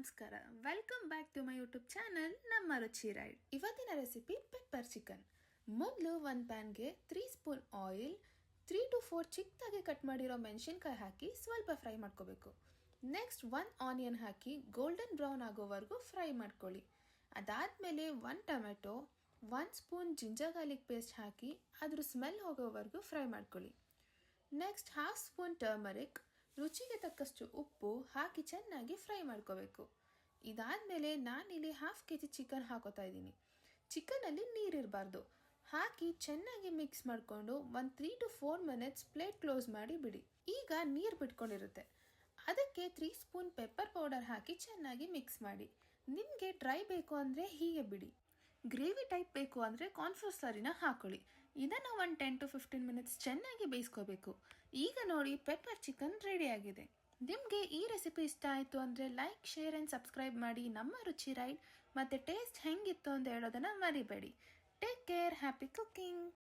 ನಮಸ್ಕಾರ, welcome back to my YouTube channel ನಮ್ಮ Ruchi ride. ಇವತ್ತಿನ ರೆಸಿಪಿ ಪೆಪ್ಪರ್ ಚಿಕನ್. ಮೊದಲು ಒಂದು ಪ್ಯಾನ್ಗೆ 3 ಸ್ಪೂನ್ ಆಯಿಲ್, 3 to 4 ಚಿಕ್ಕದಾಗಿ ಕಟ್ ಮಾಡಿರೋ ಮೆಣಸಿನ್ಕಾಯಿ ಹಾಕಿ ಸ್ವಲ್ಪ ಫ್ರೈ ಮಾಡ್ಕೋಬೇಕು. ನೆಕ್ಸ್ಟ್ 1 ಆನಿಯನ್ ಹಾಕಿ ಗೋಲ್ಡನ್ ಬ್ರೌನ್ ಆಗೋವರೆಗೂ ಫ್ರೈ ಮಾಡ್ಕೊಳ್ಳಿ. ಅದಾದಮೇಲೆ 1 tomato, 1 spoon ginger garlic paste ಹಾಕಿ ಅದ್ರ ಸ್ಮೆಲ್ ಹೋಗೋವರೆಗೂ ಫ್ರೈ ಮಾಡ್ಕೊಳ್ಳಿ. ನೆಕ್ಸ್ಟ್ 1/2 ಸ್ಪೂನ್ ಟರ್ಮರಿಕ್, ರುಚಿಗೆ ತಕ್ಕಷ್ಟು ಉಪ್ಪು ಹಾಕಿ ಚೆನ್ನಾಗಿ ಫ್ರೈ ಮಾಡ್ಕೋಬೇಕು. ಇದಾದಮೇಲೆ ನಾನಿಲ್ಲಿ 1/2 kg ಚಿಕನ್ ಹಾಕೋತಾ ಇದ್ದೀನಿ. ಚಿಕನಲ್ಲಿ ನೀರಿರಬಾರ್ದು. ಹಾಕಿ ಚೆನ್ನಾಗಿ ಮಿಕ್ಸ್ ಮಾಡಿಕೊಂಡು ಒಂದು 3 to 4 minutes ಪ್ಲೇಟ್ ಕ್ಲೋಸ್ ಮಾಡಿ ಬಿಡಿ. ಈಗ ನೀರು ಬಿಟ್ಕೊಂಡಿರುತ್ತೆ, ಅದಕ್ಕೆ 3 ಸ್ಪೂನ್ ಪೆಪ್ಪರ್ ಪೌಡರ್ ಹಾಕಿ ಚೆನ್ನಾಗಿ ಮಿಕ್ಸ್ ಮಾಡಿ. ನಿಮಗೆ ಡ್ರೈ ಬೇಕು ಅಂದರೆ ಹೀಗೆ ಬಿಡಿ. ಗ್ರೇವಿ ಟೈಪ್ ಬೇಕು ಅಂದರೆ ಕಾರ್ನ್ಫ್ಲೋರ್ ಸ್ಲರಿನ ಹಾಕೊಳ್ಳಿ. ಇದನ್ನು ಒಂದು 10 to 15 minutes ಚೆನ್ನಾಗಿ ಬೇಯಿಸ್ಕೋಬೇಕು. ಈಗ ನೋಡಿ, ಪೆಪ್ಪರ್ ಚಿಕನ್ ರೆಡಿ ಆಗಿದೆ. ನಿಮಗೆ ಈ ರೆಸಿಪಿ ಇಷ್ಟ ಆಯಿತು ಅಂದರೆ ಲೈಕ್, ಶೇರ್ ಆ್ಯಂಡ್ ಸಬ್ಸ್ಕ್ರೈಬ್ ಮಾಡಿ ನಮ್ಮ ರುಚಿ ರೈಡ್. ಮತ್ತು ಟೇಸ್ಟ್ ಹೆಂಗಿತ್ತು ಅಂತ ಹೇಳೋದನ್ನು ಮರಿಬೇಡಿ. Take care, happy cooking.